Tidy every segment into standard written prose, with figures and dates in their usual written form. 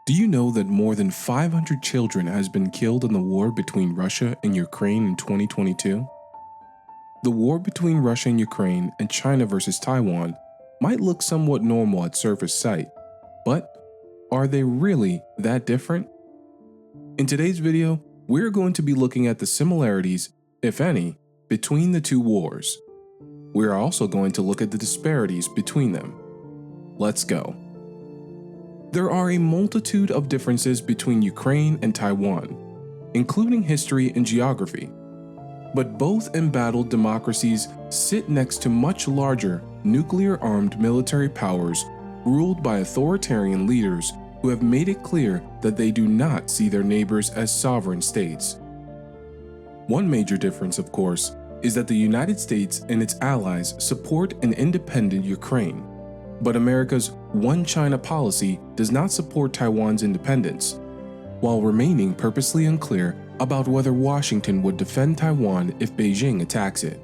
Do you know that more than 500 children has been killed in the war between Russia and Ukraine in 2022? The war between Russia and Ukraine and China versus Taiwan might look somewhat normal at surface sight, but are they really that different? In today's video, we're going to be looking at the similarities, if any, between the two wars. We are also going to look at the disparities between them. Let's go. There are a multitude of differences between Ukraine and Taiwan, including history and geography. But both embattled democracies sit next to much larger, nuclear-armed military powers ruled by authoritarian leaders who have made it clear that they do not see their neighbors as sovereign states. One major difference, of course, is that the United States and its allies support an independent Ukraine, but America's One China policy does not support Taiwan's independence, while remaining purposely unclear about whether Washington would defend Taiwan if Beijing attacks it.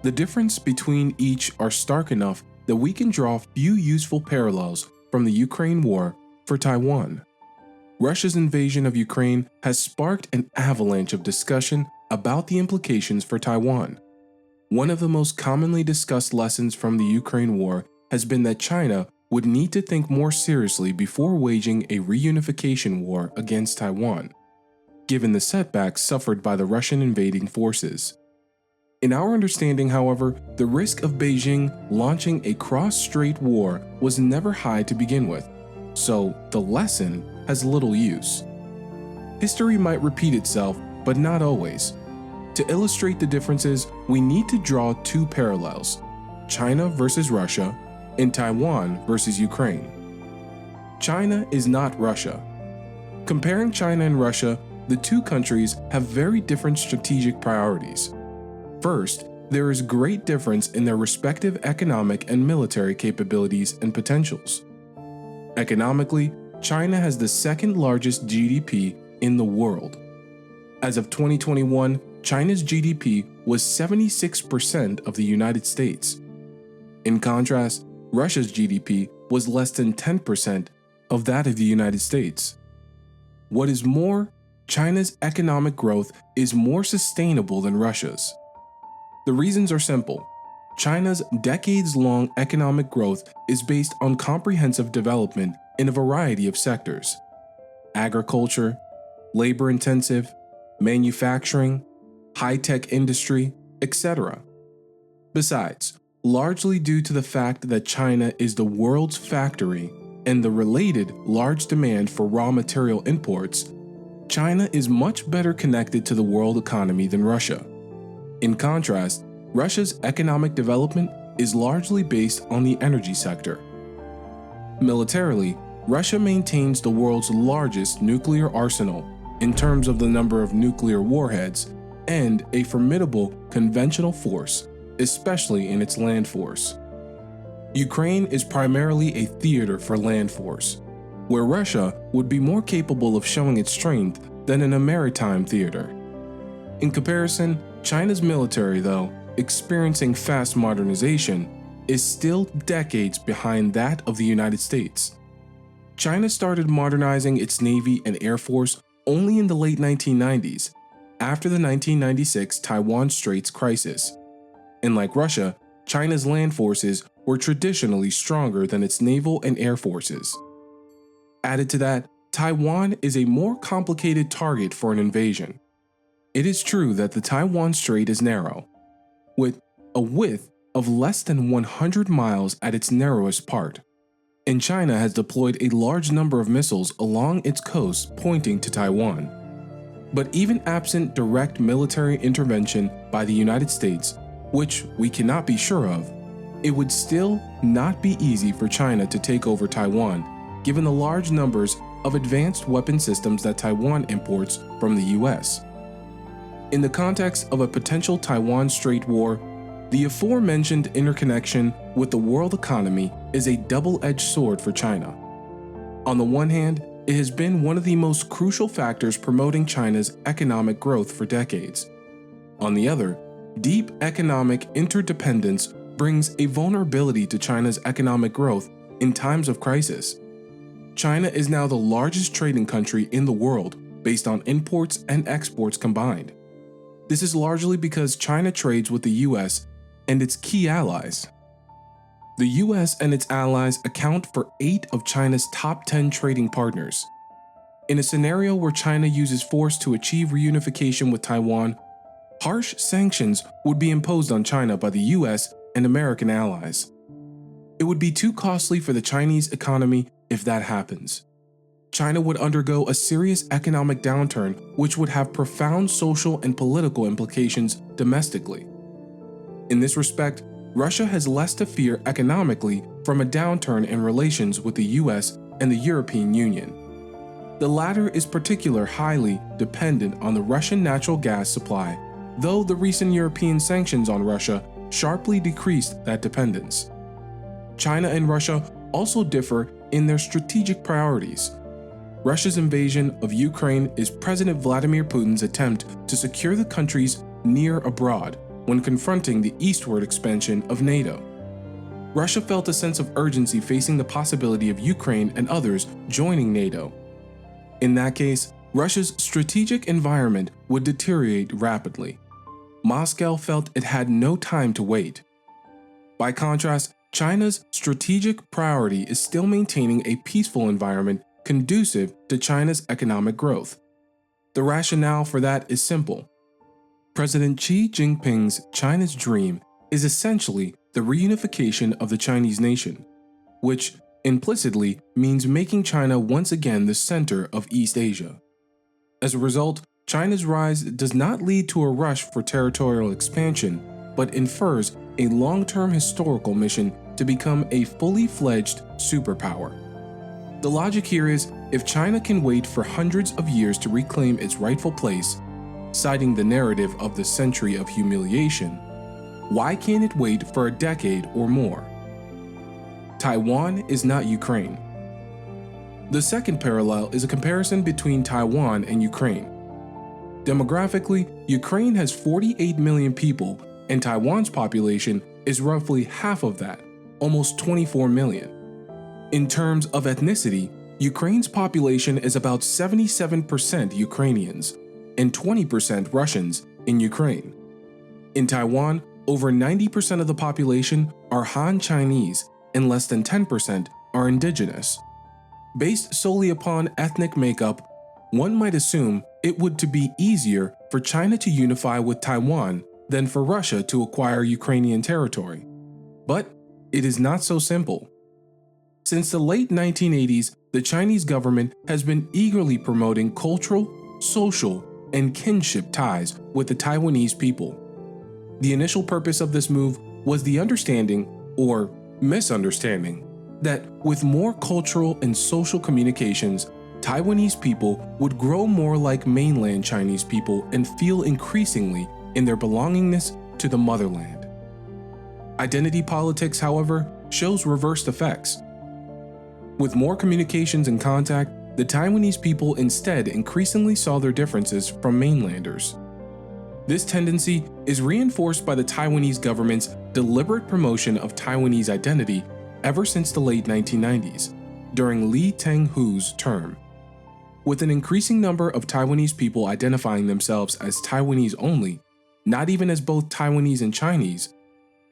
The difference between each are stark enough that we can draw few useful parallels from the Ukraine war for Taiwan. Russia's invasion of Ukraine has sparked an avalanche of discussion about the implications for Taiwan. One of the most commonly discussed lessons from the Ukraine war has been that China would need to think more seriously before waging a reunification war against Taiwan, given the setbacks suffered by the Russian invading forces. In our understanding, however, the risk of Beijing launching a cross-strait war was never high to begin with, so the lesson has little use. History might repeat itself, but not always. To illustrate the differences, we need to draw two parallels: China versus Russia and Taiwan versus Ukraine. China is not Russia. Comparing China and Russia, the two countries have very different strategic priorities. First, there is great difference in their respective economic and military capabilities and potentials. Economically, China has the second largest GDP in the world. As of 2021, China's GDP was 76% of the United States. In contrast, Russia's GDP was less than 10% of that of the United States. What is more, China's economic growth is more sustainable than Russia's. The reasons are simple. China's decades-long economic growth is based on comprehensive development in a variety of sectors: agriculture, labor-intensive, manufacturing, high-tech industry, etc. Besides, largely due to the fact that China is the world's factory and the related large demand for raw material imports, China is much better connected to the world economy than Russia. In contrast, Russia's economic development is largely based on the energy sector. Militarily, Russia maintains the world's largest nuclear arsenal in terms of the number of nuclear warheads and a formidable conventional force, especially in its land force. Ukraine is primarily a theater for land force, where Russia would be more capable of showing its strength than in a maritime theater. In comparison, China's military, though experiencing fast modernization, is still decades behind that of the United States. China started modernizing its Navy and Air Force only in the late 1990s, after the 1996 Taiwan Straits crisis. And like Russia, China's land forces were traditionally stronger than its naval and air forces. Added to that, Taiwan is a more complicated target for an invasion. It is true that the Taiwan Strait is narrow, with a width of less than 100 miles at its narrowest part, and China has deployed a large number of missiles along its coast pointing to Taiwan. But even absent direct military intervention by the United States, which we cannot be sure of, it would still not be easy for China to take over Taiwan, given the large numbers of advanced weapon systems that Taiwan imports from the US. In the context of a potential Taiwan Strait war, the aforementioned interconnection with the world economy is a double-edged sword for China. On the one hand, it has been one of the most crucial factors promoting China's economic growth for decades. On the other, deep economic interdependence brings a vulnerability to China's economic growth in times of crisis. China is now the largest trading country in the world based on imports and exports combined. This is largely because China trades with the US and its key allies. The US and its allies account for 8 of China's top 10 trading partners. In a scenario where China uses force to achieve reunification with Taiwan, harsh sanctions would be imposed on China by the US and American allies. It would be too costly for the Chinese economy if that happens. China would undergo a serious economic downturn which would have profound social and political implications domestically. In this respect, Russia has less to fear economically from a downturn in relations with the US and the European Union. The latter is particularly highly dependent on the Russian natural gas supply, though the recent European sanctions on Russia sharply decreased that dependence. China and Russia also differ in their strategic priorities. Russia's invasion of Ukraine is President Vladimir Putin's attempt to secure the country's near abroad when confronting the eastward expansion of NATO. Russia felt a sense of urgency facing the possibility of Ukraine and others joining NATO. In that case, Russia's strategic environment would deteriorate rapidly. Moscow felt it had no time to wait. By contrast, China's strategic priority is still maintaining a peaceful environment conducive to China's economic growth. The rationale for that is simple. President Xi Jinping's China's dream is essentially the reunification of the Chinese nation, which implicitly means making China once again the center of East Asia. As a result, China's rise does not lead to a rush for territorial expansion, but infers a long-term historical mission to become a fully fledged superpower. The logic here is, if China can wait for hundreds of years to reclaim its rightful place, citing the narrative of the century of humiliation, why can't it wait for a decade or more? Taiwan is not Ukraine. The second parallel is a comparison between Taiwan and Ukraine. Demographically, Ukraine has 48 million people, and Taiwan's population is roughly half of that, almost 24 million. In terms of ethnicity, Ukraine's population is about 77% Ukrainians and 20% Russians in Ukraine. In Taiwan, over 90% of the population are Han Chinese and less than 10% are indigenous. Based solely upon ethnic makeup, one might assume it would be easier for China to unify with Taiwan than for Russia to acquire Ukrainian territory. But it is not so simple. Since the late 1980s, the Chinese government has been eagerly promoting cultural, social, and kinship ties with the Taiwanese people. The initial purpose of this move was the understanding, or misunderstanding, that with more cultural and social communications, Taiwanese people would grow more like mainland Chinese people and feel increasingly in their belongingness to the motherland. Identity politics, however, shows reversed effects. With more communications and contact, the Taiwanese people instead increasingly saw their differences from mainlanders. This tendency is reinforced by the Taiwanese government's deliberate promotion of Taiwanese identity ever since the late 1990s, during Lee Teng-hoo's term. With an increasing number of Taiwanese people identifying themselves as Taiwanese only, not even as both Taiwanese and Chinese,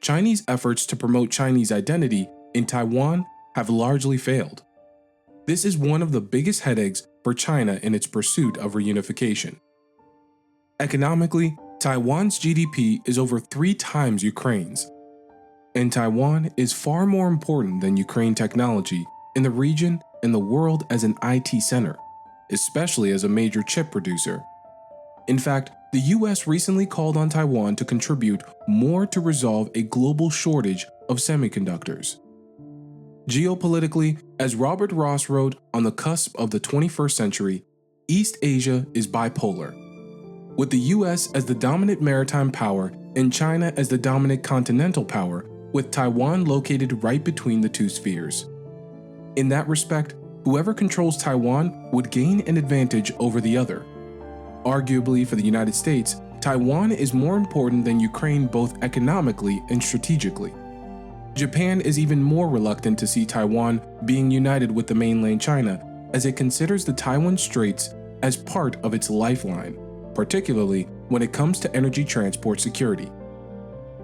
Chinese efforts to promote Chinese identity in Taiwan have largely failed. This is one of the biggest headaches for China in its pursuit of reunification. Economically, Taiwan's GDP is over 3 times Ukraine's, and Taiwan is far more important than Ukraine technology in the region and the world as an IT center, especially as a major chip producer. In fact, the US recently called on Taiwan to contribute more to resolve a global shortage of semiconductors. Geopolitically, as Robert Ross wrote, on the cusp of the 21st century, East Asia is bipolar, with the US as the dominant maritime power and China as the dominant continental power, with Taiwan located right between the two spheres. In that respect, whoever controls Taiwan would gain an advantage over the other. Arguably, for the United States, Taiwan is more important than Ukraine both economically and strategically. Japan is even more reluctant to see Taiwan being united with the mainland China, as it considers the Taiwan Straits as part of its lifeline, particularly when it comes to energy transport security.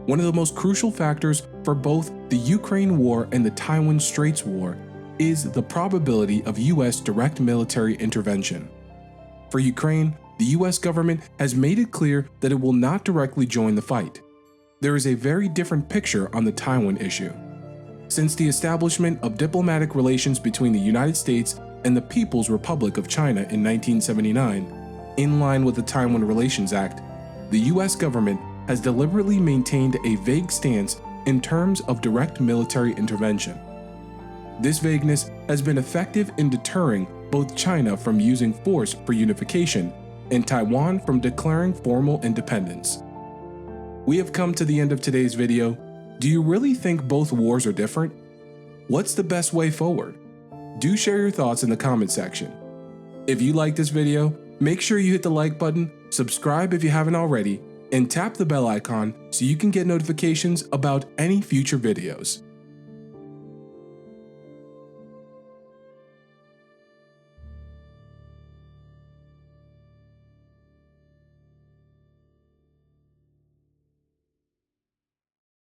One of the most crucial factors for both the Ukraine war and the Taiwan Straits war is the probability of US direct military intervention. For Ukraine, the US government has made it clear that it will not directly join the fight. There is a very different picture on the Taiwan issue. Since the establishment of diplomatic relations between the United States and the People's Republic of China in 1979, in line with the Taiwan Relations Act, the US government has deliberately maintained a vague stance in terms of direct military intervention. This vagueness has been effective in deterring both China from using force for unification and Taiwan from declaring formal independence. We have come to the end of today's video. Do you really think both wars are different? What's the best way forward? Do share your thoughts in the comment section. If you like this video, make sure you hit the like button, subscribe if you haven't already, and tap the bell icon so you can get notifications about any future videos.